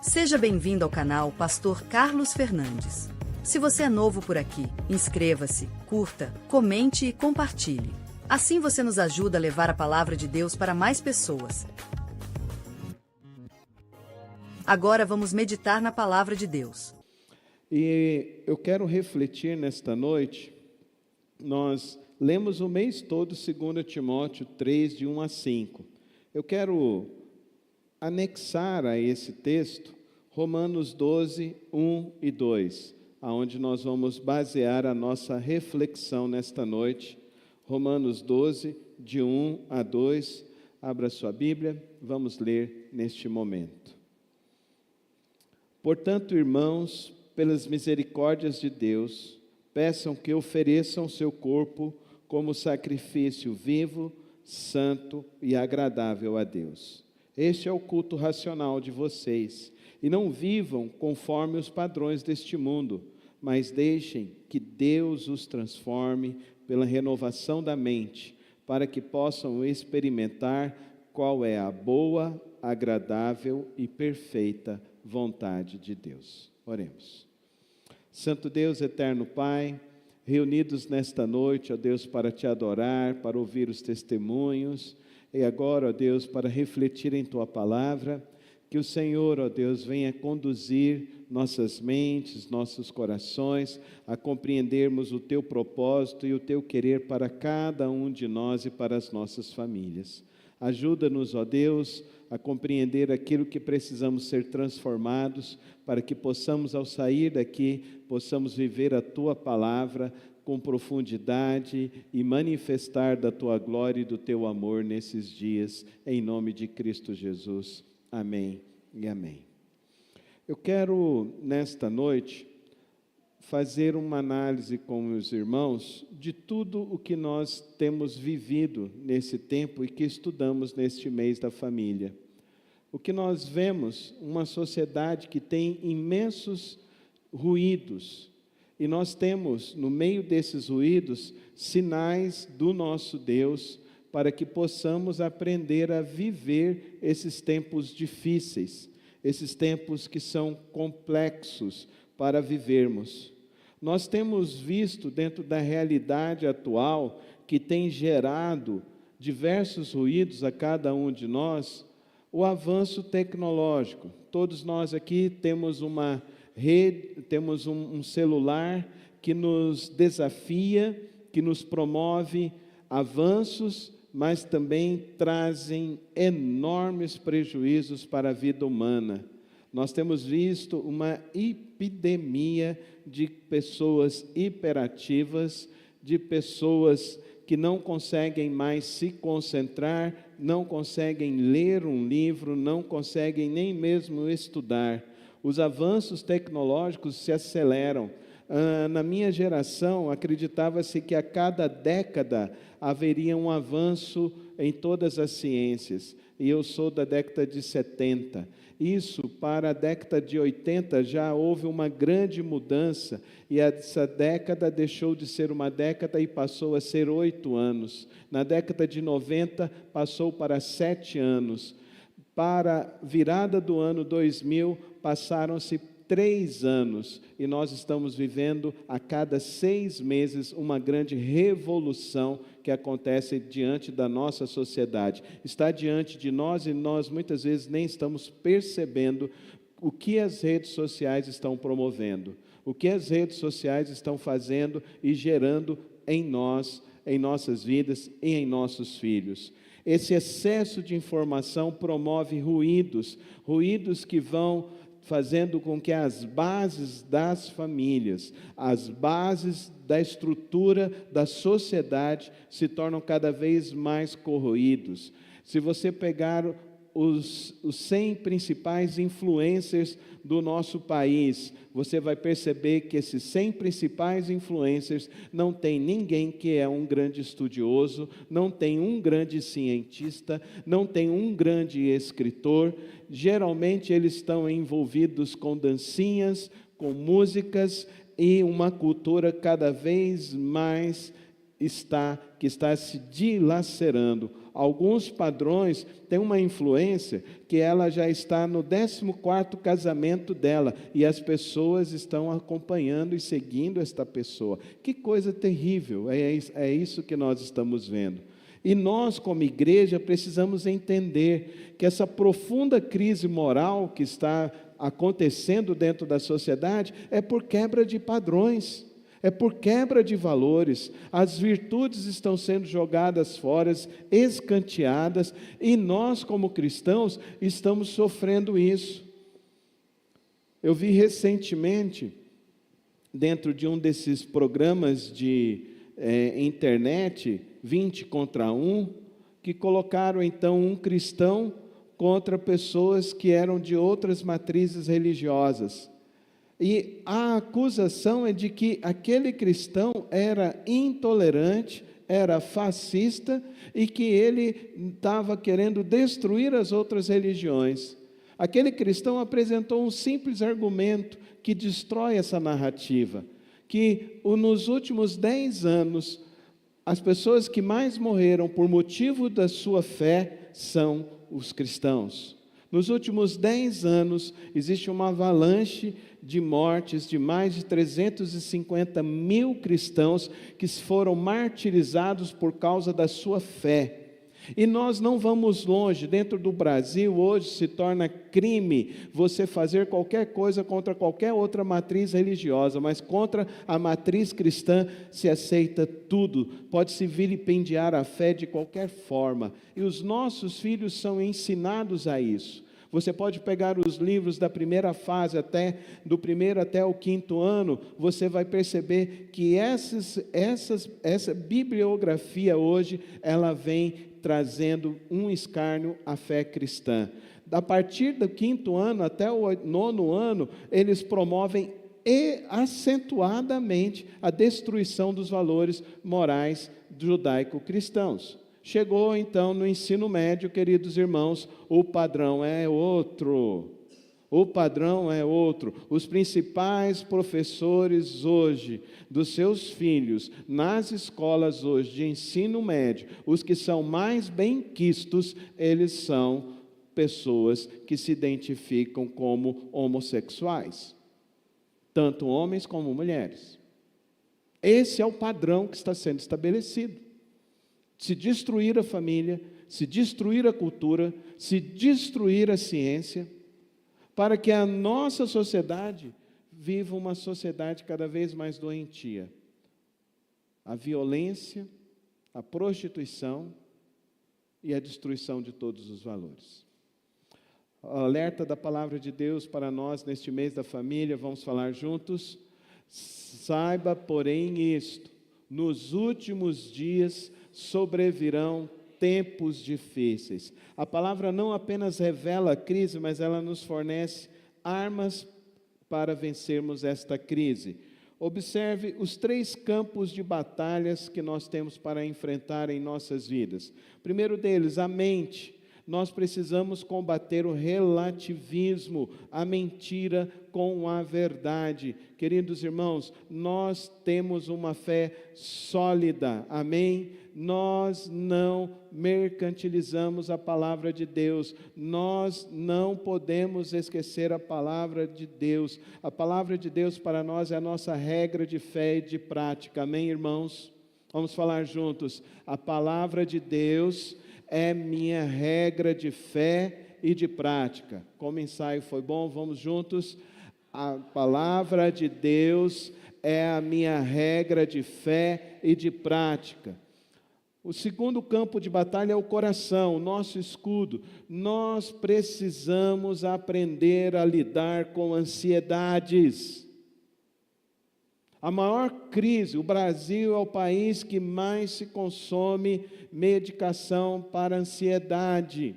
Seja bem-vindo ao canal Pastor Carlos Fernandes. Se você é novo por aqui, inscreva-se, curta, comente e compartilhe. Assim você nos ajuda a levar a palavra de Deus para mais pessoas. Agora vamos meditar na palavra de Deus. E eu quero refletir nesta noite. Nós lemos o mês todo 2 Timóteo 3, de 1 a 5. Eu quero anexar a esse texto Romanos 12, 1 e 2, aonde nós vamos basear a nossa reflexão nesta noite. Romanos 12, de 1 a 2. Abra sua Bíblia, vamos ler neste momento. Portanto, irmãos, pelas misericórdias de Deus, peçam que ofereçam seu corpo como sacrifício vivo, santo e agradável a Deus. Este é o culto racional de vocês. E não vivam conforme os padrões deste mundo, mas deixem que Deus os transforme pela renovação da mente, para que possam experimentar qual é a boa, agradável e perfeita vontade de Deus. Oremos. Santo Deus, eterno Pai, reunidos nesta noite, ó Deus, para te adorar, para ouvir os testemunhos, e agora, ó Deus, para refletir em Tua palavra, que o Senhor, ó Deus, venha conduzir nossas mentes, nossos corações, a compreendermos o Teu propósito e o Teu querer para cada um de nós e para as nossas famílias. Ajuda-nos, ó Deus, a compreender aquilo que precisamos ser transformados, para que possamos, ao sair daqui, possamos viver a Tua palavra com profundidade e manifestar da Tua glória e do Teu amor nesses dias, em nome de Cristo Jesus. Amém e amém. Eu quero, nesta noite, fazer uma análise com os irmãos de tudo o que nós temos vivido nesse tempo e que estudamos neste mês da família. O que nós vemos, uma sociedade que tem imensos ruídos, e nós temos, no meio desses ruídos, sinais do nosso Deus, para que possamos aprender a viver esses tempos difíceis, esses tempos que são complexos para vivermos. Nós temos visto, dentro da realidade atual, que tem gerado diversos ruídos a cada um de nós, o avanço tecnológico. Todos nós aqui temos uma rede, temos um celular que nos desafia, que nos promove avanços, mas também trazem enormes prejuízos para a vida humana. Nós temos visto uma epidemia de pessoas hiperativas, de pessoas que não conseguem mais se concentrar, não conseguem ler um livro, não conseguem nem mesmo estudar. Os avanços tecnológicos se aceleram. Na minha geração, acreditava-se que a cada década haveria um avanço em todas as ciências. E eu sou da década de 70. Isso, para a década de 80, já houve uma grande mudança. E essa década deixou de ser uma década e passou a ser 8 anos. Na década de 90, passou para 7 anos. Para a virada do ano 2000, passaram-se 3 anos, e nós estamos vivendo a cada 6 meses uma grande revolução que acontece diante da nossa sociedade. Está diante de nós e nós muitas vezes nem estamos percebendo o que as redes sociais estão promovendo, o que as redes sociais estão fazendo e gerando em nós, em nossas vidas e em nossos filhos. Esse excesso de informação promove ruídos que vão fazendo com que as bases das famílias, as bases da estrutura da sociedade se tornam cada vez mais corroídos. Se você pegar os 100 principais influencers do nosso país, você vai perceber que esses 100 principais influencers não tem ninguém que é um grande estudioso, não tem um grande cientista, não tem um grande escritor. Geralmente eles estão envolvidos com dancinhas, com músicas e uma cultura cada vez mais que está se dilacerando. Alguns padrões têm uma influência que ela já está no 14º casamento dela e as pessoas estão acompanhando e seguindo esta pessoa. Que coisa terrível, é isso que nós estamos vendo. E nós, como igreja, precisamos entender que essa profunda crise moral que está acontecendo dentro da sociedade é por quebra de padrões, é por quebra de valores. As virtudes estão sendo jogadas fora, escanteadas, e nós, como cristãos, estamos sofrendo isso. Eu vi recentemente, dentro de um desses programas de internet, 20 contra 1, que colocaram então um cristão contra pessoas que eram de outras matrizes religiosas. E a acusação é de que aquele cristão era intolerante, era fascista e que ele estava querendo destruir as outras religiões. Aquele cristão apresentou um simples argumento que destrói essa narrativa, que nos últimos 10 anos, as pessoas que mais morreram por motivo da sua fé são os cristãos. Nos últimos 10 anos, existe uma avalanche de mortes de mais de 350 mil cristãos que foram martirizados por causa da sua fé. E nós não vamos longe. Dentro do Brasil, hoje se torna crime você fazer qualquer coisa contra qualquer outra matriz religiosa, mas contra a matriz cristã se aceita tudo, pode-se vilipendiar a fé de qualquer forma, e os nossos filhos são ensinados a isso. Você pode pegar os livros da primeira fase, do 1º até o 5º ano, você vai perceber que essa bibliografia hoje, ela vem trazendo um escárnio à fé cristã. A partir do 5º ano até o 9º ano, eles promovem acentuadamente a destruição dos valores morais judaico-cristãos. Chegou então no ensino médio, queridos irmãos, o padrão é outro. O padrão é outro. Os principais professores hoje dos seus filhos nas escolas hoje de ensino médio, os que são mais bem-quistos, eles são pessoas que se identificam como homossexuais, tanto homens como mulheres. Esse é o padrão que está sendo estabelecido. Se destruir a família, se destruir a cultura, se destruir a ciência, para que a nossa sociedade viva uma sociedade cada vez mais doentia. A violência, a prostituição e a destruição de todos os valores. O alerta da palavra de Deus para nós neste mês da família, vamos falar juntos. Saiba, porém, isto: nos últimos dias sobrevirão tempos difíceis. A palavra não apenas revela a crise, mas ela nos fornece armas para vencermos esta crise. Observe os 3 campos de batalhas que nós temos para enfrentar em nossas vidas. O primeiro deles, a mente. Nós precisamos combater o relativismo, a mentira com a verdade. Queridos irmãos, nós temos uma fé sólida, amém? Nós não mercantilizamos a palavra de Deus, nós não podemos esquecer a palavra de Deus. A palavra de Deus para nós é a nossa regra de fé e de prática, amém, irmãos? Vamos falar juntos. A palavra de Deus é minha regra de fé e de prática. Como o ensaio foi bom, vamos juntos. A palavra de Deus é a minha regra de fé e de prática. O segundo campo de batalha é o coração, o nosso escudo. Nós precisamos aprender a lidar com ansiedades. A maior crise, o Brasil é o país que mais se consome medicação para ansiedade.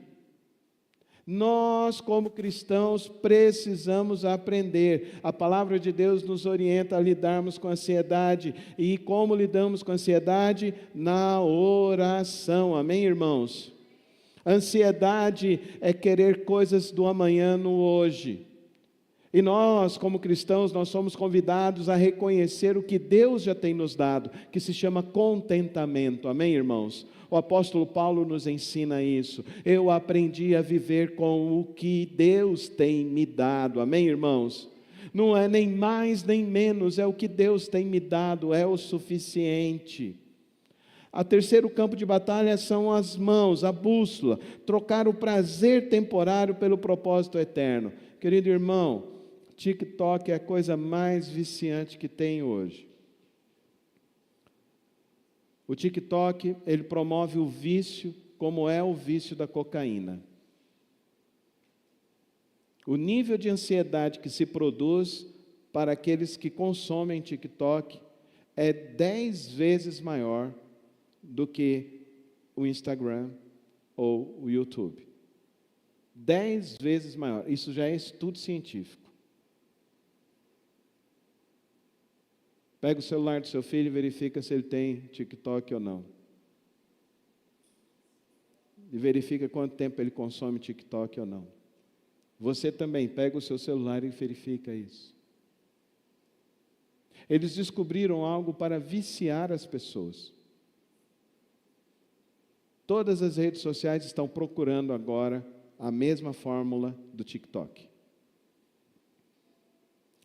Nós, como cristãos, precisamos aprender. A palavra de Deus nos orienta a lidarmos com a ansiedade. E como lidamos com a ansiedade? Na oração. Amém, irmãos? Ansiedade é querer coisas do amanhã no hoje. E nós, como cristãos, nós somos convidados a reconhecer o que Deus já tem nos dado, que se chama contentamento. Amém, irmãos? O apóstolo Paulo nos ensina isso. Eu aprendi a viver com o que Deus tem me dado. Amém, irmãos? Não é nem mais nem menos, é o que Deus tem me dado, é o suficiente. O terceiro campo de batalha são as mãos, a bússola, trocar o prazer temporário pelo propósito eterno. Querido irmão, TikTok é a coisa mais viciante que tem hoje. O TikTok, ele promove o vício, como é o vício da cocaína. O nível de ansiedade que se produz para aqueles que consomem TikTok é 10 vezes maior do que o Instagram ou o YouTube. 10 vezes maior. Isso já é estudo científico. Pega o celular do seu filho e verifica se ele tem TikTok ou não. E verifica quanto tempo ele consome TikTok ou não. Você também pega o seu celular e verifica isso. Eles descobriram algo para viciar as pessoas. Todas as redes sociais estão procurando agora a mesma fórmula do TikTok.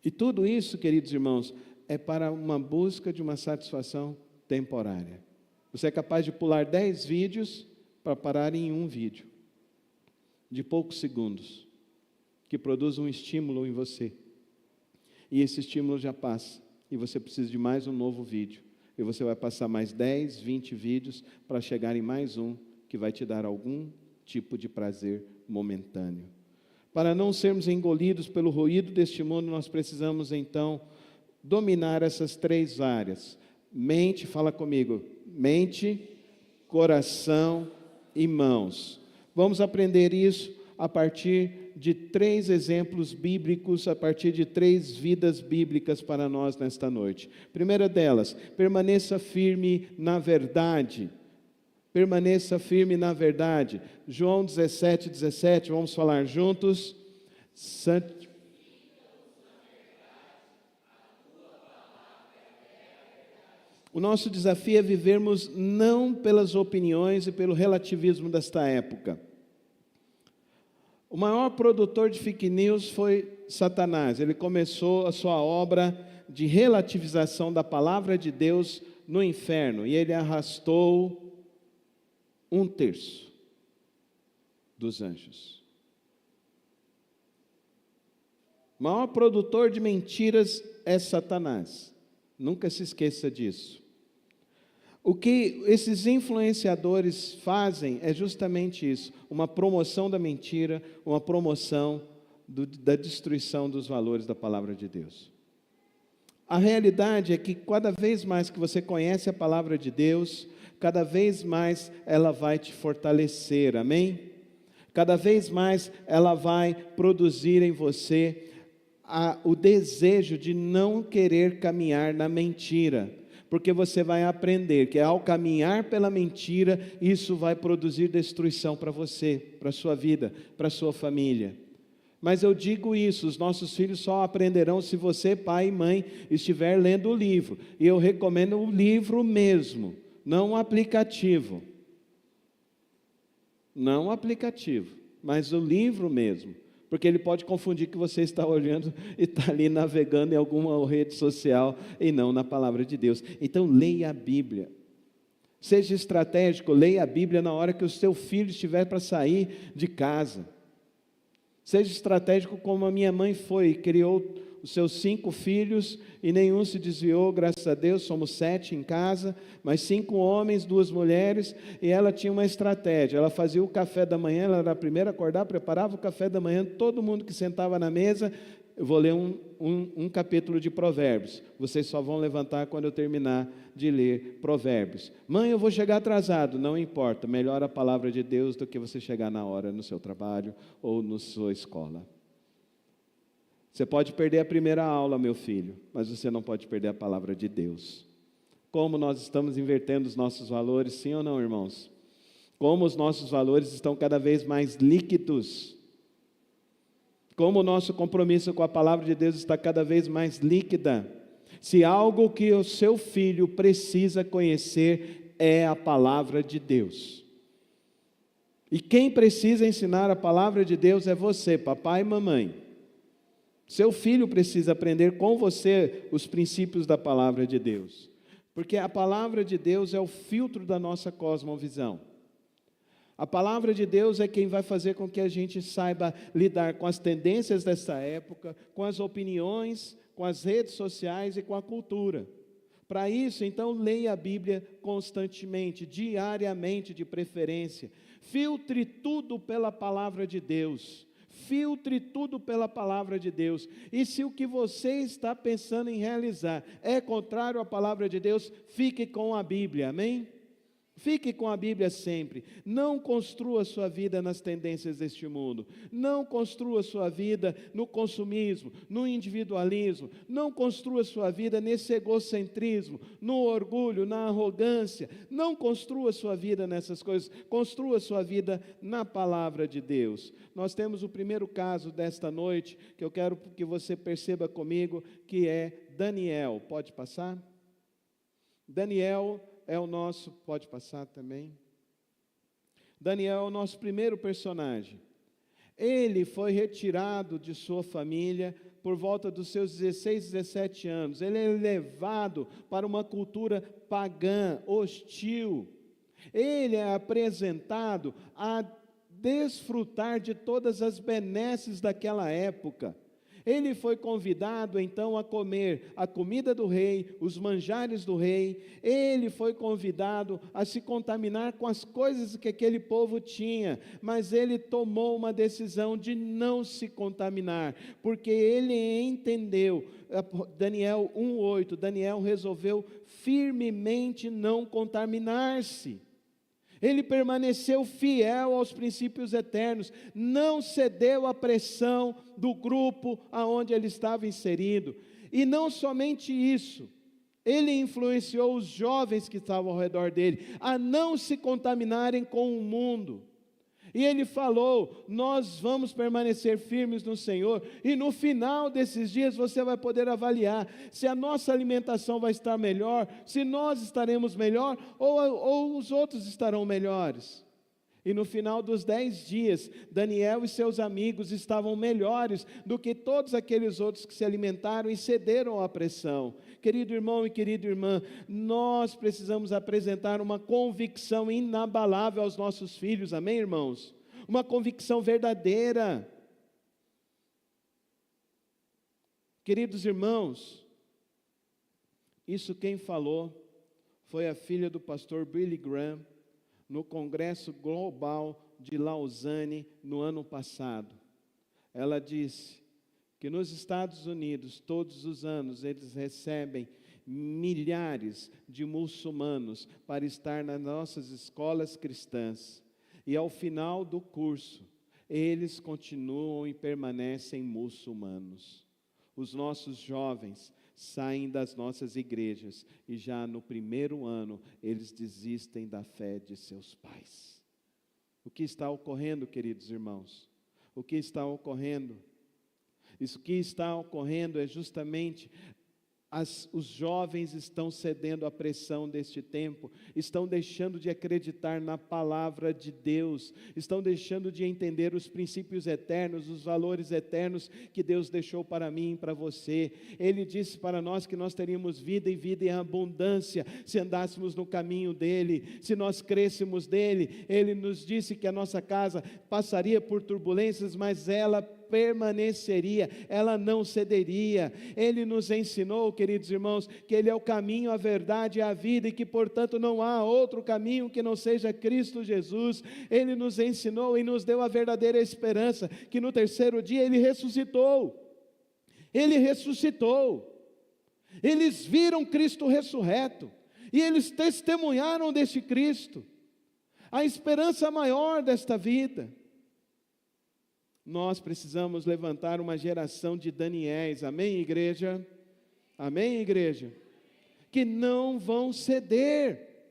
E tudo isso, queridos irmãos, é para uma busca de uma satisfação temporária. Você é capaz de pular 10 vídeos para parar em um vídeo, de poucos segundos, que produz um estímulo em você. E esse estímulo já passa, e você precisa de mais um novo vídeo. E você vai passar mais 10, 20 vídeos para chegar em mais um, que vai te dar algum tipo de prazer momentâneo. Para não sermos engolidos pelo ruído deste mundo, nós precisamos então dominar essas 3 áreas. Mente, fala comigo, mente, coração e mãos. Vamos aprender isso a partir de 3 exemplos bíblicos, a partir de 3 vidas bíblicas para nós nesta noite. Primeira delas, permaneça firme na verdade. Permaneça firme na verdade. João 17:17, vamos falar juntos. O nosso desafio é vivermos não pelas opiniões e pelo relativismo desta época. O maior produtor de fake news foi Satanás. Ele começou a sua obra de relativização da palavra de Deus no inferno. E ele arrastou 1/3 dos anjos. O maior produtor de mentiras é Satanás. Nunca se esqueça disso. O que esses influenciadores fazem é justamente isso, uma promoção da mentira, uma promoção da destruição dos valores da palavra de Deus. A realidade é que cada vez mais que você conhece a palavra de Deus, cada vez mais ela vai te fortalecer, amém? Cada vez mais ela vai produzir em você o desejo de não querer caminhar na mentira. Porque você vai aprender que ao caminhar pela mentira, isso vai produzir destruição para você, para a sua vida, para a sua família. Mas eu digo isso, os nossos filhos só aprenderão se você, pai e mãe, estiver lendo o livro. E eu recomendo o livro mesmo, não o aplicativo. Não o aplicativo, mas o livro mesmo. Porque ele pode confundir que você está olhando e está ali navegando em alguma rede social e não na palavra de Deus. Então leia a Bíblia. Seja estratégico, leia a Bíblia na hora que o seu filho estiver para sair de casa. Seja estratégico como a minha mãe foi, criou os seus 5 filhos e nenhum se desviou, graças a Deus, somos 7 em casa, mas 5 homens, 2 mulheres, e ela tinha uma estratégia, ela fazia o café da manhã, ela era a primeira a acordar, preparava o café da manhã, todo mundo que sentava na mesa, eu vou ler um capítulo de Provérbios, vocês só vão levantar quando eu terminar de ler Provérbios. Mãe, eu vou chegar atrasado, não importa, melhor a palavra de Deus do que você chegar na hora no seu trabalho ou na sua escola. Você pode perder a primeira aula, meu filho, mas você não pode perder a palavra de Deus. Como nós estamos invertendo os nossos valores, sim ou não, irmãos? Como os nossos valores estão cada vez mais líquidos. Como o nosso compromisso com a palavra de Deus está cada vez mais líquida. Se algo que o seu filho precisa conhecer é a palavra de Deus. E quem precisa ensinar a palavra de Deus é você, papai e mamãe. Seu filho precisa aprender com você os princípios da palavra de Deus. Porque a palavra de Deus é o filtro da nossa cosmovisão. A palavra de Deus é quem vai fazer com que a gente saiba lidar com as tendências dessa época, com as opiniões, com as redes sociais e com a cultura. Para isso, então, leia a Bíblia constantemente, diariamente de preferência. Filtre tudo pela palavra de Deus. Filtre tudo pela palavra de Deus. E se o que você está pensando em realizar é contrário à palavra de Deus, fique com a Bíblia, amém? Fique com a Bíblia sempre. Não construa sua vida nas tendências deste mundo. Não construa sua vida no consumismo, no individualismo. Não construa sua vida nesse egocentrismo, no orgulho, na arrogância. Não construa sua vida nessas coisas. Construa sua vida na palavra de Deus. Nós temos o primeiro caso desta noite, que eu quero que você perceba comigo, que é Daniel. Pode passar? Daniel é o nosso, pode passar também. Daniel é o nosso primeiro personagem. Ele foi retirado de sua família por volta dos seus 16, 17 anos. Ele é levado para uma cultura pagã, hostil. Ele é apresentado a desfrutar de todas as benesses daquela época. Ele foi convidado então a comer a comida do rei, os manjares do rei. Ele foi convidado a se contaminar com as coisas que aquele povo tinha, mas ele tomou uma decisão de não se contaminar, porque ele entendeu, Daniel 1:8, Daniel resolveu firmemente não contaminar-se. Ele permaneceu fiel aos princípios eternos, não cedeu à pressão do grupo aonde ele estava inserido. E não somente isso, ele influenciou os jovens que estavam ao redor dele a não se contaminarem com o mundo. E ele falou: nós vamos permanecer firmes no Senhor, e no final desses dias você vai poder avaliar se a nossa alimentação vai estar melhor, se nós estaremos melhor, ou os outros estarão melhores. E no final dos 10 dias, Daniel e seus amigos estavam melhores do que todos aqueles outros que se alimentaram e cederam à pressão. Querido irmão e querida irmã, nós precisamos apresentar uma convicção inabalável aos nossos filhos, amém, irmãos? Uma convicção verdadeira. Queridos irmãos, isso quem falou foi a filha do pastor Billy Graham, no Congresso Global de Lausanne, no ano passado. Ela disse que nos Estados Unidos, todos os anos, eles recebem milhares de muçulmanos para estar nas nossas escolas cristãs. E ao final do curso, eles continuam e permanecem muçulmanos. Os nossos jovens saem das nossas igrejas e já no primeiro ano eles desistem da fé de seus pais. O que está ocorrendo, queridos irmãos? O que está ocorrendo? Isso que está ocorrendo é justamente os jovens estão cedendo à pressão deste tempo, estão deixando de acreditar na palavra de Deus, estão deixando de entender os princípios eternos, os valores eternos que Deus deixou para mim e para você. Ele disse para nós que nós teríamos vida e vida em abundância, se andássemos no caminho dEle, se nós crêssemos nele. Ele nos disse que a nossa casa passaria por turbulências, mas ela permaneceria, ela não cederia. Ele nos ensinou, queridos irmãos, que Ele é o caminho, a verdade e a vida, e que portanto não há outro caminho que não seja Cristo Jesus. Ele nos ensinou e nos deu a verdadeira esperança, que no terceiro dia Ele ressuscitou. Ele ressuscitou. Eles viram Cristo ressurreto, e eles testemunharam deste Cristo, a esperança maior desta vida. Nós precisamos levantar uma geração de Daniéis, amém, igreja? Amém, igreja? Que não vão ceder,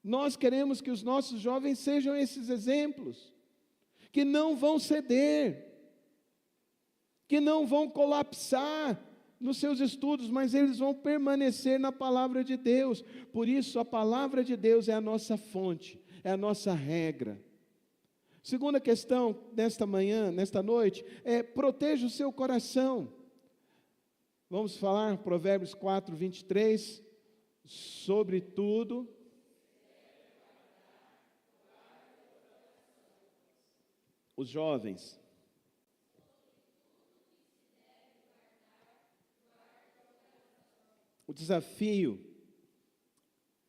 Nós queremos que os nossos jovens sejam esses exemplos, que não vão ceder, que não vão colapsar nos seus estudos, mas eles vão permanecer na palavra de Deus. Por isso, a palavra de Deus é a nossa fonte, é a nossa regra. Segunda questão nesta manhã, nesta noite, é proteja o seu coração. Vamos falar Provérbios 4, 23, sobretudo. Os jovens. O desafio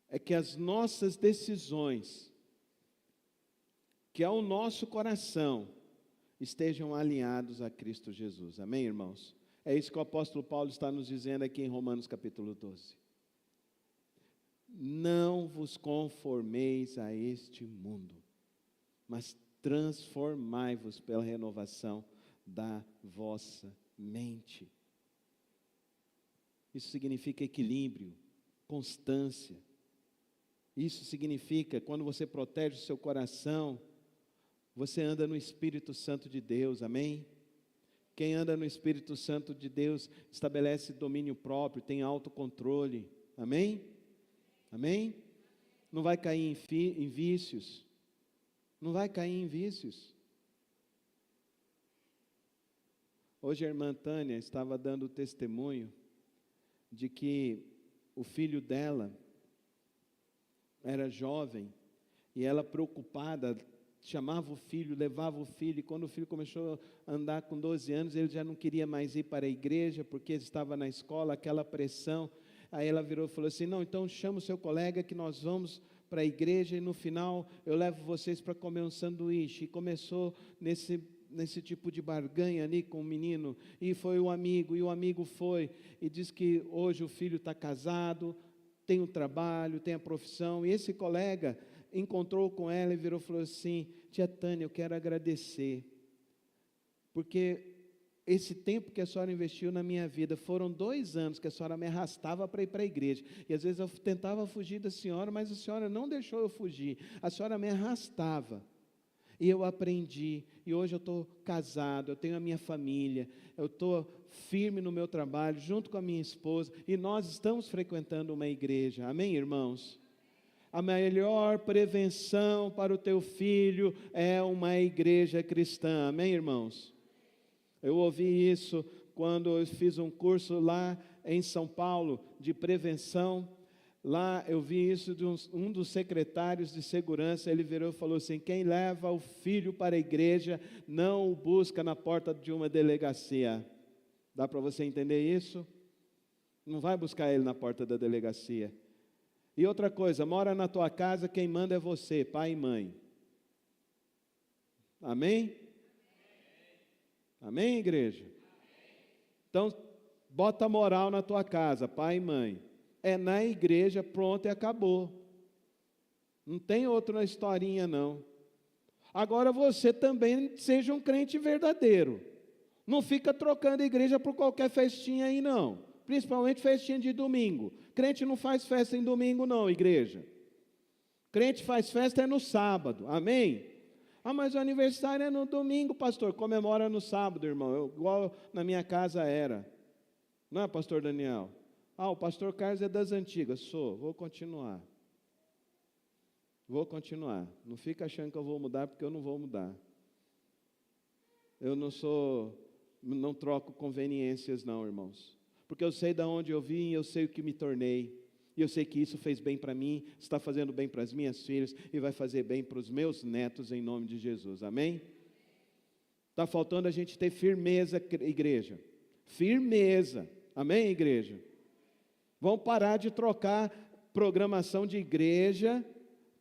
é que as nossas decisões, que é o nosso coração, estejam alinhados a Cristo Jesus. Amém, irmãos? É isso que o apóstolo Paulo está nos dizendo aqui em Romanos capítulo 12. Não vos conformeis a este mundo, mas transformai-vos pela renovação da vossa mente. Isso significa equilíbrio, constância. Isso significa, quando você protege o seu coração, você anda no Espírito Santo de Deus, amém? Quem anda no Espírito Santo de Deus estabelece domínio próprio, tem autocontrole, amém? Amém? Não vai cair em vícios, não vai cair em vícios. Hoje a irmã Tânia estava dando testemunho de que o filho dela era jovem e ela preocupada, chamava o filho, levava o filho, e quando o filho começou a andar com 12 anos, ele já não queria mais ir para a igreja, porque estava na escola, aquela pressão. Aí ela virou e falou assim, não, então chama o seu colega que nós vamos para a igreja e no final eu levo vocês para comer um sanduíche. E começou nesse tipo de barganha ali com o menino, e foi o amigo, e o amigo foi, e diz que hoje o filho está casado, tem um trabalho, tem a profissão, e esse colega encontrou com ela e virou e falou assim, tia Tânia, eu quero agradecer, porque esse tempo que a senhora investiu na minha vida, foram 2 anos que a senhora me arrastava para ir para a igreja, e às vezes eu tentava fugir da senhora, mas a senhora não deixou eu fugir, a senhora me arrastava, e eu aprendi, e hoje eu estou casado, eu tenho a minha família, eu estou firme no meu trabalho, junto com a minha esposa, e nós estamos frequentando uma igreja, amém, irmãos? A melhor prevenção para o teu filho é uma igreja cristã, amém, irmãos? Eu ouvi isso quando eu fiz um curso lá em São Paulo, de prevenção. Lá eu vi isso de um dos secretários de segurança, ele virou e falou assim, quem leva o filho para a igreja, não o busca na porta de uma delegacia. Dá para você entender isso? Não vai buscar ele na porta da delegacia. E outra coisa, mora na tua casa, quem manda é você, pai e mãe. Amém? Amém, igreja? Então, bota moral na tua casa, pai e mãe. É na igreja, pronto e acabou. Não tem outra historinha não. Agora você também seja um crente verdadeiro. Não fica trocando igreja por qualquer festinha aí não. Principalmente festinha de domingo. Crente não faz festa em domingo não, igreja. Crente faz festa é no sábado, amém? Ah, mas o aniversário é no domingo, pastor. Comemora no sábado, irmão. Igual na minha casa era. Não é, pastor Daniel? Ah, o pastor Carlos é das antigas. Vou continuar. Vou continuar. Não fica achando que eu vou mudar, porque eu não vou mudar. Eu não troco conveniências não, irmãos. Porque eu sei de onde eu vim, eu sei o que me tornei. E eu sei que isso fez bem para mim, está fazendo bem para as minhas filhas e vai fazer bem para os meus netos em nome de Jesus. Amém? Está faltando a gente ter firmeza, igreja. Firmeza. Amém, igreja? Vamos parar de trocar programação de igreja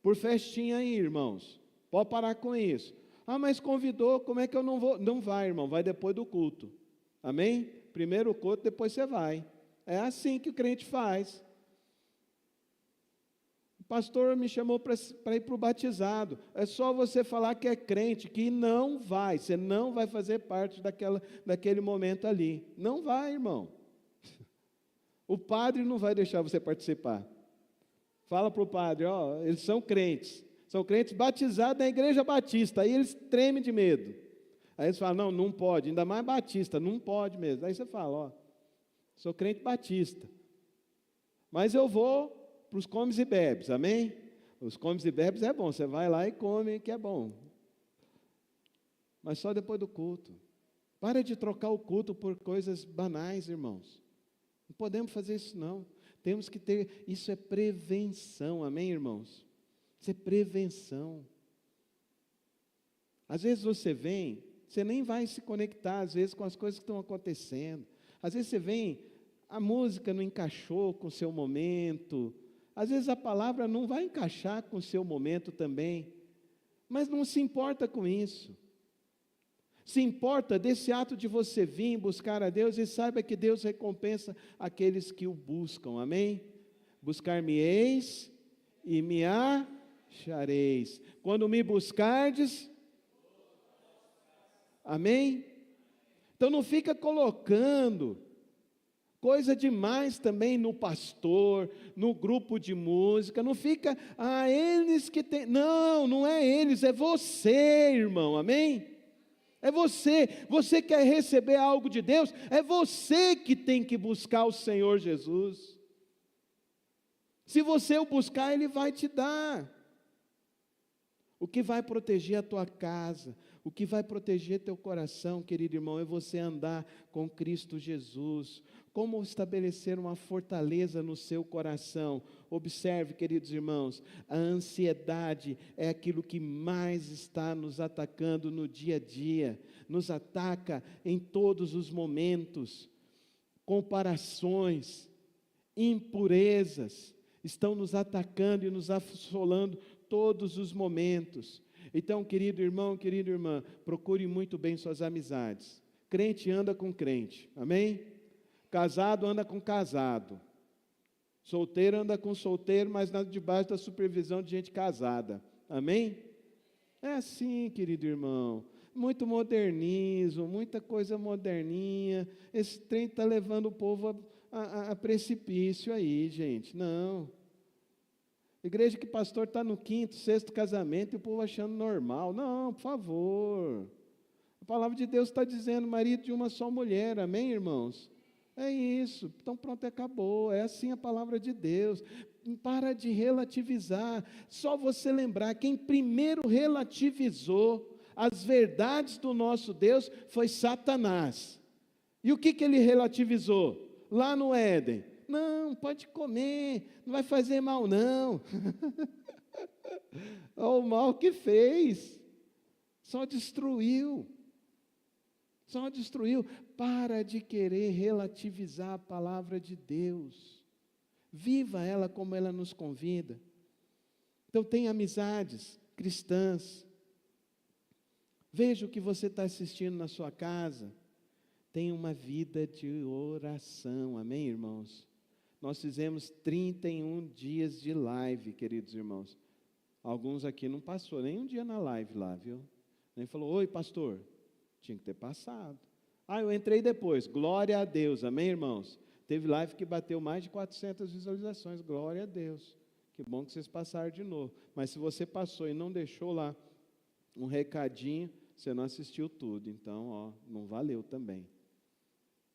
por festinha aí, irmãos. Pode parar com isso. Ah, mas convidou, como é que eu não vou? Não vai, irmão, vai depois do culto. Amém? Primeiro o culto, depois você vai. É assim que o crente faz. O pastor me chamou para ir para o batizado. É só você falar que é crente, que não vai. Você não vai fazer parte daquele momento ali. Não vai, irmão. O padre não vai deixar você participar. Fala para o padre, ó, eles são crentes batizados na igreja batista, aí eles tremem de medo. Aí eles falam, não pode, ainda mais batista, não pode mesmo. Aí você fala, ó, sou crente batista, mas eu vou para os comes e bebes, amém? Os comes e bebes é bom, você vai lá e come, que é bom. Mas só depois do culto. Para de trocar o culto por coisas banais, irmãos. Não podemos fazer isso não. Temos que ter, isso é prevenção, amém, irmãos? Isso é prevenção. Às vezes você vem, você nem vai se conectar, às vezes, com as coisas que estão acontecendo. Às vezes você vem, a música não encaixou com o seu momento. Às vezes a palavra não vai encaixar com o seu momento também. Mas não se importa com isso. Se importa desse ato de você vir buscar a Deus e saiba que Deus recompensa aqueles que o buscam, amém? Buscar-me-eis e me achareis. Quando me buscardes, amém? Então não fica colocando coisa demais também no pastor, no grupo de música, não fica, eles que tem, não é eles, é você, irmão, amém? É você quer receber algo de Deus, é você que tem que buscar o Senhor Jesus. Se você o buscar, Ele vai te dar. O que vai proteger a tua casa, o que vai proteger teu coração, querido irmão, é você andar com Cristo Jesus. Como estabelecer uma fortaleza no seu coração? Observe, queridos irmãos, a ansiedade é aquilo que mais está nos atacando no dia a dia, nos ataca em todos os momentos. Comparações, impurezas, estão nos atacando e nos assolando todos os momentos. Então, querido irmão, querida irmã, procure muito bem suas amizades. Crente anda com crente, amém? Casado anda com casado. Solteiro anda com solteiro, mas debaixo da supervisão de gente casada, amém? É assim, querido irmão. Muito modernismo, muita coisa moderninha. Esse trem está levando o povo a precipício aí, gente. Não. Igreja que pastor está no 5º, 6º casamento e o povo achando normal. Não, por favor. A palavra de Deus está dizendo, marido de uma só mulher, amém, irmãos? É isso, então pronto, acabou, é assim a palavra de Deus. Para de relativizar, só você lembrar, quem primeiro relativizou as verdades do nosso Deus foi Satanás. E o que ele relativizou? Lá no Éden, não, pode comer, não vai fazer mal não. Olha o mal que fez, só destruiu. Para de querer relativizar a palavra de Deus. Viva ela como ela nos convida. Então tenha amizades cristãs. Veja o que você está assistindo na sua casa. Tenha uma vida de oração, amém, irmãos? Nós fizemos 31 dias de live, queridos irmãos. Alguns aqui não passou nem um dia na live lá, viu? Nem falou, oi pastor. Tinha que ter passado. Eu entrei depois, glória a Deus, amém, irmãos? Teve live que bateu mais de 400 visualizações, glória a Deus. Que bom que vocês passaram de novo. Mas se você passou e não deixou lá um recadinho, você não assistiu tudo. Então, não valeu também.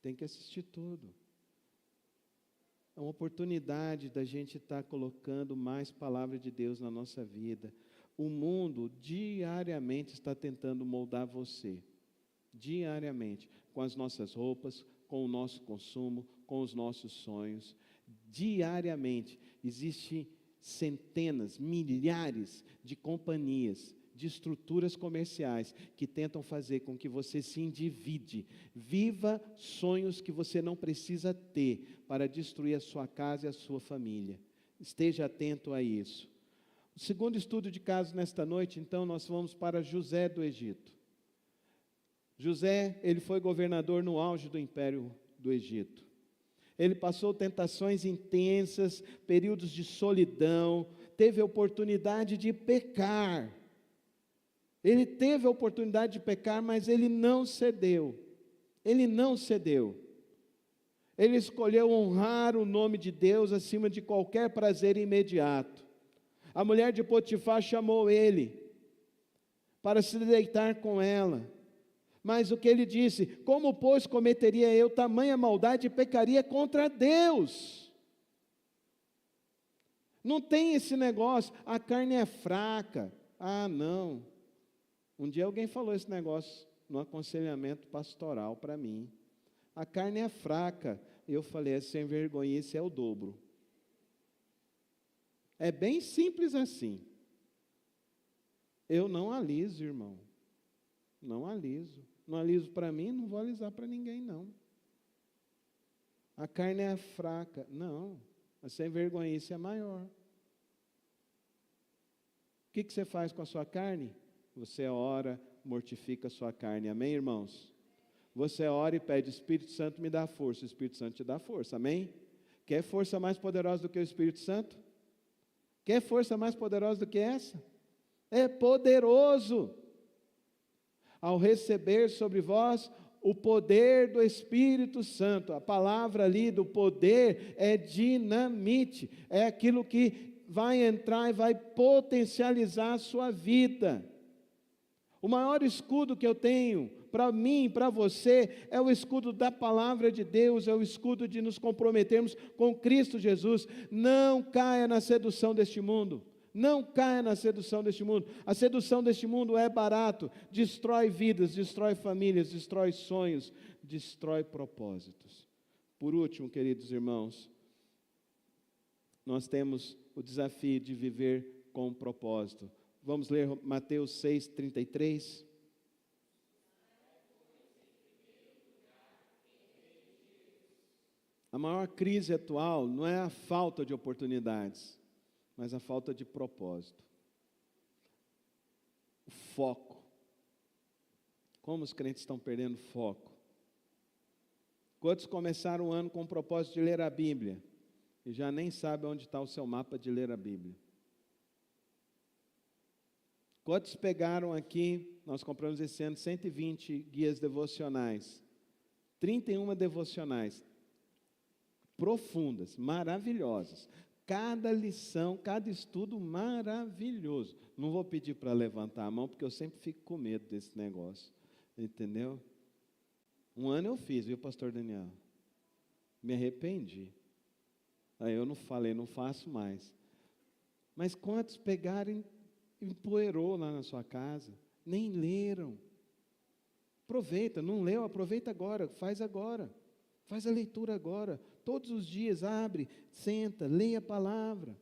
Tem que assistir tudo. É uma oportunidade da gente estar colocando mais palavra de Deus na nossa vida. O mundo diariamente está tentando moldar você. Diariamente, com as nossas roupas, com o nosso consumo, com os nossos sonhos. Diariamente, existem centenas, milhares de companhias, de estruturas comerciais que tentam fazer com que você se endivide. Viva sonhos que você não precisa ter para destruir a sua casa e a sua família. Esteja atento a isso. O segundo estudo de caso nesta noite, então, nós vamos para José do Egito. José, ele foi governador no auge do Império do Egito. Ele passou tentações intensas, períodos de solidão, teve a oportunidade de pecar. Ele teve a oportunidade de pecar, mas ele não cedeu. Ele não cedeu. Ele escolheu honrar o nome de Deus acima de qualquer prazer imediato. A mulher de Potifar chamou ele para se deitar com ela. Mas o que ele disse? Como, pois, cometeria eu tamanha maldade e pecaria contra Deus? Não tem esse negócio, a carne é fraca. Ah, não. Um dia alguém falou esse negócio no aconselhamento pastoral para mim. A carne é fraca. Eu falei, sem vergonhice é o dobro. É bem simples assim. Eu não aliso, irmão. Não aliso. Não aliso para mim, não vou alisar para ninguém, não. A carne é fraca. Não. A sem vergonhice é maior. O que você faz com a sua carne? Você ora, mortifica a sua carne. Amém, irmãos? Você ora e pede, Espírito Santo me dá força. O Espírito Santo te dá força. Amém? Quer força mais poderosa do que o Espírito Santo? Quer força mais poderosa do que essa? É poderoso. Ao receber sobre vós o poder do Espírito Santo. A palavra ali do poder é dinamite. É aquilo que vai entrar e vai potencializar a sua vida. O maior escudo que eu tenho para mim, para você, é o escudo da palavra de Deus, é o escudo de nos comprometermos com Cristo Jesus. Não caia na sedução deste mundo. Não caia na sedução deste mundo. A sedução deste mundo é barato, destrói vidas, destrói famílias, destrói sonhos, destrói propósitos. Por último, queridos irmãos, nós temos o desafio de viver com propósito. Vamos ler Mateus 6:33. A maior crise atual não é a falta de oportunidades, mas a falta de propósito. O foco. Como os crentes estão perdendo foco. Quantos começaram o ano com o propósito de ler a Bíblia e já nem sabem onde está o seu mapa de ler a Bíblia? Quantos pegaram aqui, nós compramos esse ano 120 guias devocionais, 31 devocionais, profundas, maravilhosas, cada lição, cada estudo maravilhoso. Não vou pedir para levantar a mão, porque eu sempre fico com medo desse negócio, entendeu? Um ano eu fiz, viu, pastor Daniel? Me arrependi. Aí eu não falei, não faço mais. Mas quantos pegaram empoeirou lá na sua casa, nem leram? Aproveita, não leu, aproveita agora, faz a leitura agora, todos os dias, abre, senta, leia a palavra,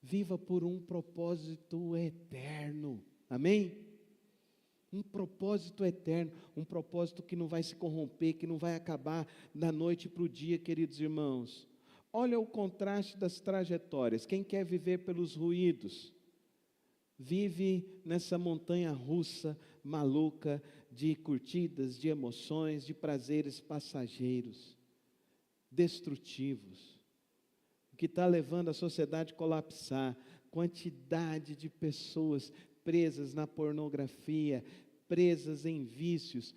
viva por um propósito eterno, amém? Um propósito eterno, um propósito que não vai se corromper, que não vai acabar da noite para o dia, queridos irmãos. Olha o contraste das trajetórias. Quem quer viver pelos ruídos, vive nessa montanha russa, maluca, de curtidas, de emoções, de prazeres passageiros, destrutivos, o que está levando a sociedade a colapsar. Quantidade de pessoas presas na pornografia, presas em vícios,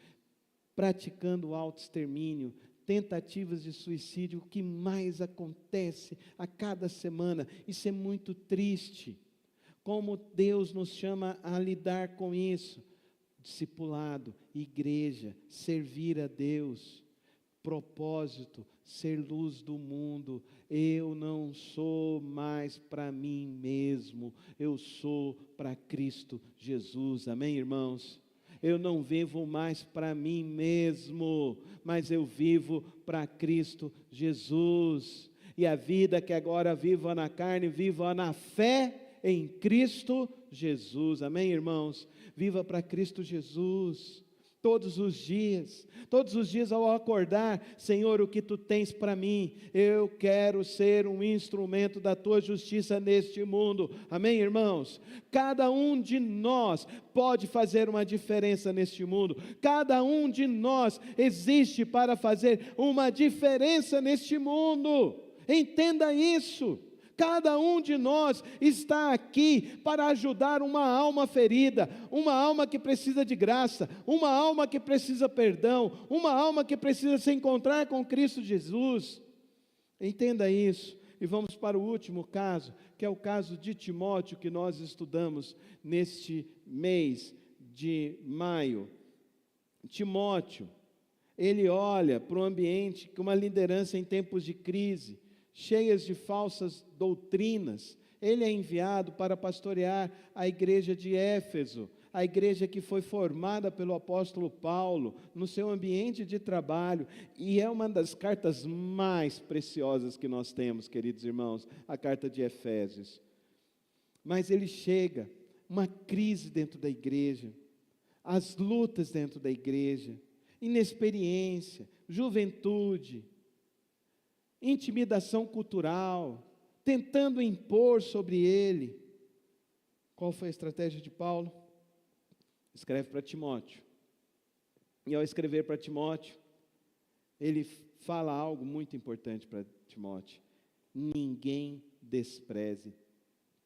praticando autoextermínio, tentativas de suicídio, o que mais acontece a cada semana. Isso é muito triste. Como Deus nos chama a lidar com isso? Discipulado, igreja, servir a Deus, propósito, ser luz do mundo. Eu não sou mais para mim mesmo, eu sou para Cristo Jesus, amém, irmãos? Eu não vivo mais para mim mesmo, mas eu vivo para Cristo Jesus, e a vida que agora vivo na carne, vivo na fé em Cristo Jesus, amém, irmãos? Viva para Cristo Jesus, todos os dias ao acordar, Senhor, o que Tu tens para mim? Eu quero ser um instrumento da Tua justiça neste mundo, amém, irmãos? Cada um de nós pode fazer uma diferença neste mundo, cada um de nós existe para fazer uma diferença neste mundo, entenda isso. Cada um de nós está aqui para ajudar uma alma ferida, uma alma que precisa de graça, uma alma que precisa perdão, uma alma que precisa se encontrar com Cristo Jesus. Entenda isso. E vamos para o último caso, que é o caso de Timóteo, que nós estudamos neste mês de maio. Timóteo, ele olha para o ambiente com uma liderança em tempos de crise, cheias de falsas doutrinas. Ele é enviado para pastorear a igreja de Éfeso, a igreja que foi formada pelo apóstolo Paulo, no seu ambiente de trabalho, e é uma das cartas mais preciosas que nós temos, queridos irmãos, a carta de Efésios. Mas ele chega, uma crise dentro da igreja, as lutas dentro da igreja, inexperiência, juventude, intimidação cultural, tentando impor sobre ele. Qual foi a estratégia de Paulo? Escreve para Timóteo. E ao escrever para Timóteo, ele fala algo muito importante para Timóteo: ninguém despreze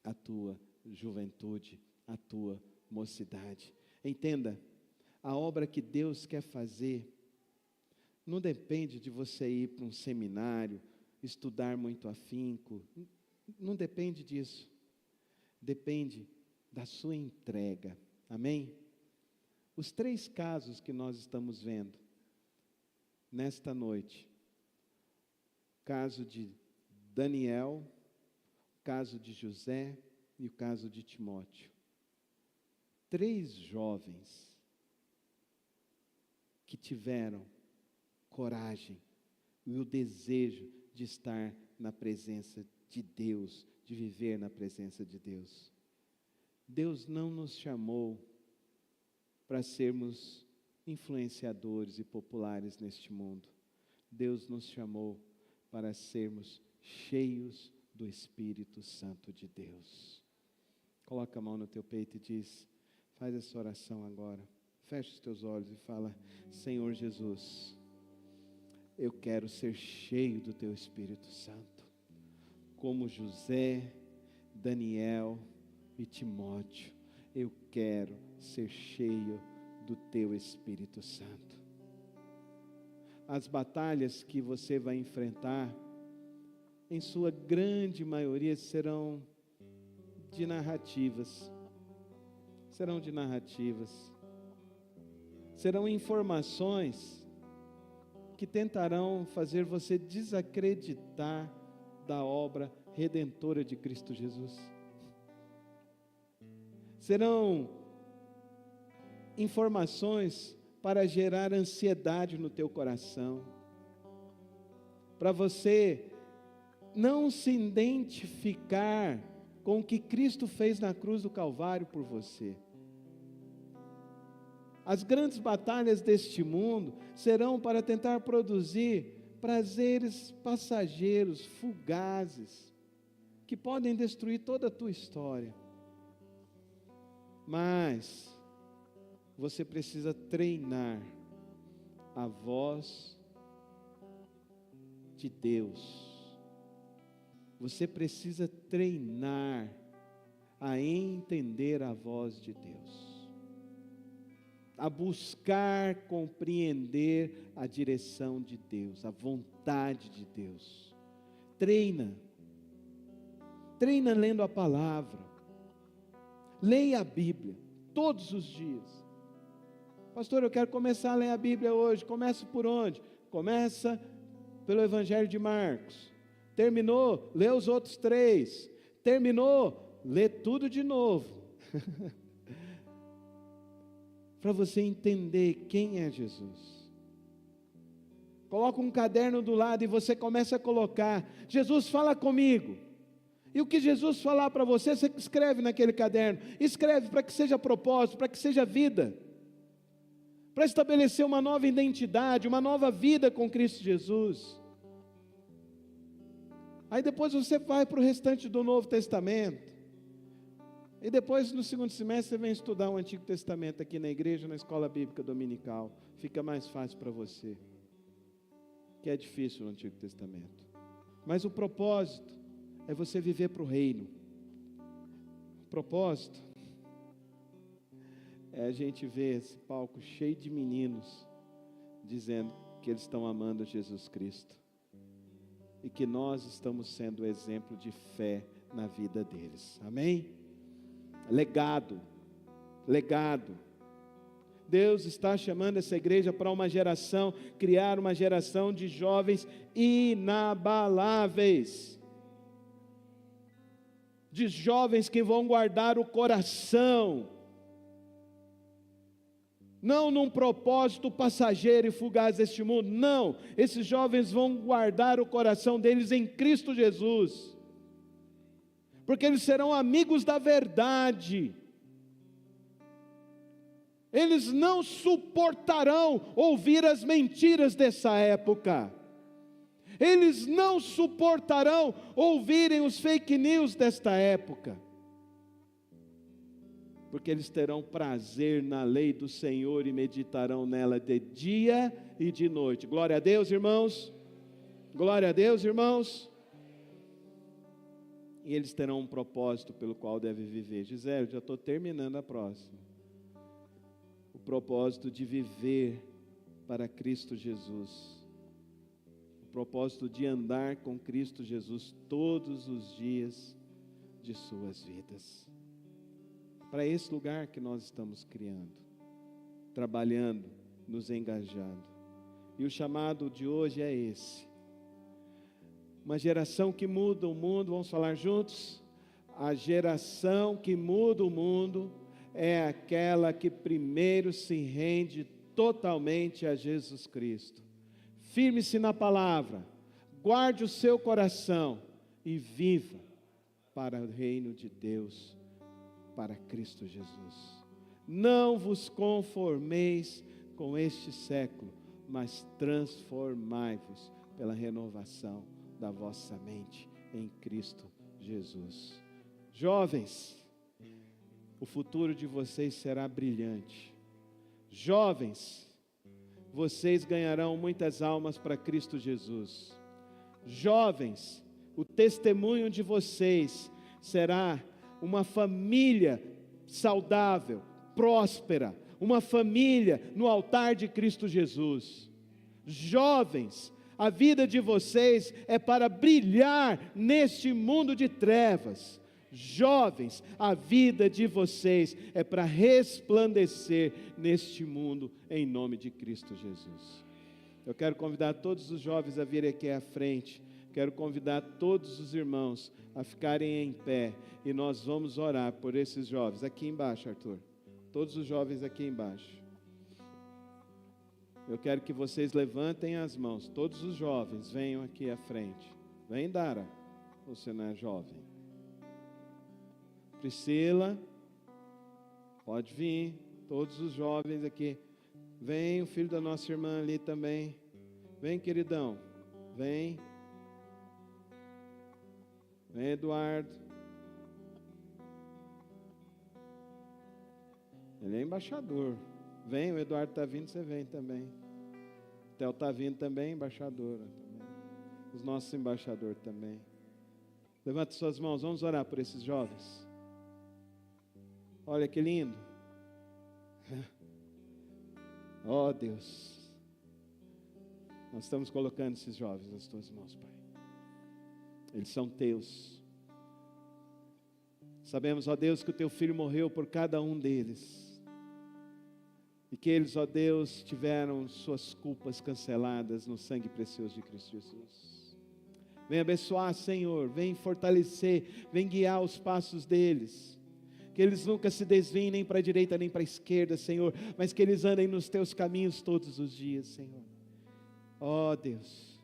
a tua juventude, a tua mocidade. Entenda, a obra que Deus quer fazer não depende de você ir para um seminário, estudar muito afinco, não depende disso, depende da sua entrega, amém? Os 3 casos que nós estamos vendo nesta noite, o caso de Daniel, o caso de José e o caso de Timóteo, 3 jovens que tiveram coragem e o desejo de estar na presença de Deus, de viver na presença de Deus. Deus não nos chamou para sermos influenciadores e populares neste mundo. Deus nos chamou para sermos cheios do Espírito Santo de Deus. Coloca a mão no teu peito e diz, faz essa oração agora. Fecha os teus olhos e fala: Senhor Jesus, eu quero ser cheio do teu Espírito Santo, como José, Daniel e Timóteo. Eu quero ser cheio do teu Espírito Santo. As batalhas que você vai enfrentar, em sua grande maioria, serão de narrativas. Serão informações que tentarão fazer você desacreditar da obra redentora de Cristo Jesus. Serão informações para gerar ansiedade no teu coração, para você não se identificar com o que Cristo fez na cruz do Calvário por você. As grandes batalhas deste mundo serão para tentar produzir prazeres passageiros, fugazes, que podem destruir toda a tua história. Mas você precisa treinar a voz de Deus. Você precisa treinar a entender a voz de Deus, a buscar compreender a direção de Deus, a vontade de Deus. Treina lendo a palavra, leia a Bíblia todos os dias. Pastor, eu quero começar a ler a Bíblia hoje. Começa por onde? Começa pelo Evangelho de Marcos. Terminou, lê os outros 3. Terminou, lê tudo de novo. Para você entender quem é Jesus. Coloca um caderno do lado e você começa a colocar: Jesus, fala comigo. E o que Jesus falar para você, você escreve naquele caderno. Escreve para que seja propósito, para que seja vida, para estabelecer uma nova identidade, uma nova vida com Cristo Jesus. Aí depois você vai para o restante do Novo Testamento. E depois, no segundo semestre, você vem estudar o Antigo Testamento aqui na igreja, na escola bíblica dominical. Fica mais fácil para você, que é difícil o Antigo Testamento. Mas o propósito é você viver para o reino. O propósito é a gente ver esse palco cheio de meninos dizendo que eles estão amando Jesus Cristo e que nós estamos sendo exemplo de fé na vida deles. Amém? Legado. Deus está chamando essa igreja para uma geração, criar uma geração de jovens inabaláveis, de jovens que vão guardar o coração, não num propósito passageiro e fugaz deste mundo, não, esses jovens vão guardar o coração deles em Cristo Jesus, porque eles serão amigos da verdade. Eles não suportarão ouvir as mentiras dessa época. Eles não suportarão ouvirem os fake news desta época. Porque eles terão prazer na lei do Senhor e meditarão nela de dia e de noite. Glória a Deus, irmãos. Glória a Deus, irmãos. E eles terão um propósito pelo qual devem viver. Gisele, já estou terminando a próxima. O propósito de viver para Cristo Jesus. O propósito de andar com Cristo Jesus todos os dias de suas vidas. Para esse lugar que nós estamos criando, trabalhando, nos engajando. E o chamado de hoje é esse. Uma geração que muda o mundo, vamos falar juntos? A geração que muda o mundo é aquela que primeiro se rende totalmente a Jesus Cristo. Firme-se na palavra, guarde o seu coração e viva para o reino de Deus, para Cristo Jesus. Não vos conformeis com este século, mas transformai-vos pela renovação da vossa mente em Cristo Jesus. Jovens, o futuro de vocês será brilhante. Jovens, vocês ganharão muitas almas para Cristo Jesus. Jovens, o testemunho de vocês será uma família saudável, próspera, uma família no altar de Cristo Jesus. Jovens, a vida de vocês é para brilhar neste mundo de trevas. Jovens, a vida de vocês é para resplandecer neste mundo em nome de Cristo Jesus. Eu quero convidar todos os jovens a virem aqui à frente. Quero convidar todos os irmãos a ficarem em pé e nós vamos orar por esses jovens. Aqui embaixo, Arthur. Todos os jovens aqui embaixo. Eu quero que vocês levantem as mãos. Todos os jovens venham aqui à frente. Vem, Dara. Você não é jovem. Priscila, pode vir, todos os jovens aqui. Vem o filho da nossa irmã ali também. Vem, queridão, vem. Vem, Eduardo. Ele é embaixador. Vem, o Eduardo está vindo, você vem também. O Theo está vindo também, embaixadora também. Os nossos embaixadores também. Levante suas mãos, vamos orar por esses jovens. Olha que lindo. Oh Deus, nós estamos colocando esses jovens nas tuas mãos, Pai. Eles são teus. Sabemos, ó Deus, que o teu filho morreu por cada um deles. E que eles, ó Deus, tiveram suas culpas canceladas no sangue precioso de Cristo Jesus. Vem abençoar, Senhor, vem fortalecer, vem guiar os passos deles. Que eles nunca se desviem nem para a direita nem para a esquerda, Senhor, mas que eles andem nos teus caminhos todos os dias, Senhor. Ó Deus,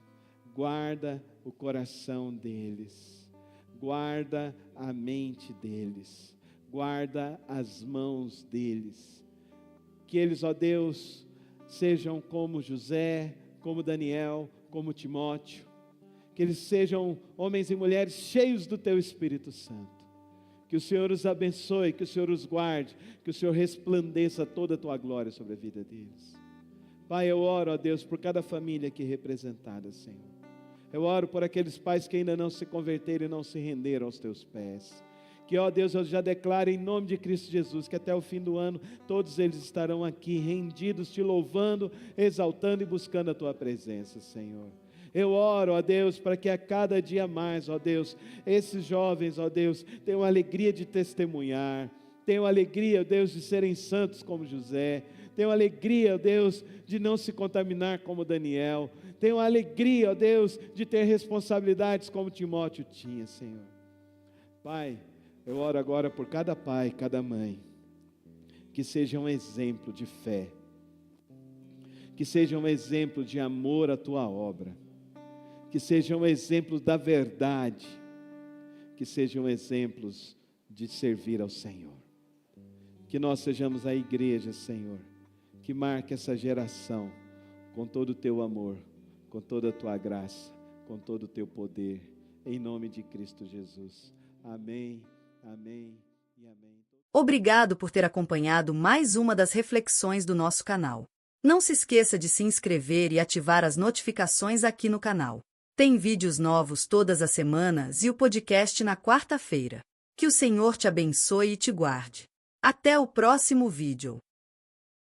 guarda o coração deles, guarda a mente deles, guarda as mãos deles. Que eles, ó Deus, sejam como José, como Daniel, como Timóteo. Que eles sejam homens e mulheres cheios do teu Espírito Santo. Que o Senhor os abençoe, que o Senhor os guarde, que o Senhor resplandeça toda a tua glória sobre a vida deles. Pai, eu oro, ó Deus, por cada família aqui representada, Senhor. Eu oro por aqueles pais que ainda não se converteram e não se renderam aos teus pés. Que, ó Deus, eu já declaro em nome de Cristo Jesus, que até o fim do ano, todos eles estarão aqui rendidos, te louvando, exaltando e buscando a tua presença, Senhor. Eu oro, ó Deus, para que a cada dia mais, ó Deus, esses jovens, ó Deus, tenham a alegria de testemunhar, tenham a alegria, ó Deus, de serem santos como José, tenham a alegria, ó Deus, de não se contaminar como Daniel, tenham a alegria, ó Deus, de ter responsabilidades como Timóteo tinha, Senhor. Pai, eu oro agora por cada pai, cada mãe, que seja um exemplo de fé, que seja um exemplo de amor à tua obra, que sejam exemplos da verdade, que sejam exemplos de servir ao Senhor. Que nós sejamos a igreja, Senhor, que marque essa geração com todo o teu amor, com toda a tua graça, com todo o teu poder, em nome de Cristo Jesus. Amém, amém e amém. Obrigado por ter acompanhado mais uma das reflexões do nosso canal. Não se esqueça de se inscrever e ativar as notificações aqui no canal. Tem vídeos novos todas as semanas e o podcast na quarta-feira. Que o Senhor te abençoe e te guarde. Até o próximo vídeo.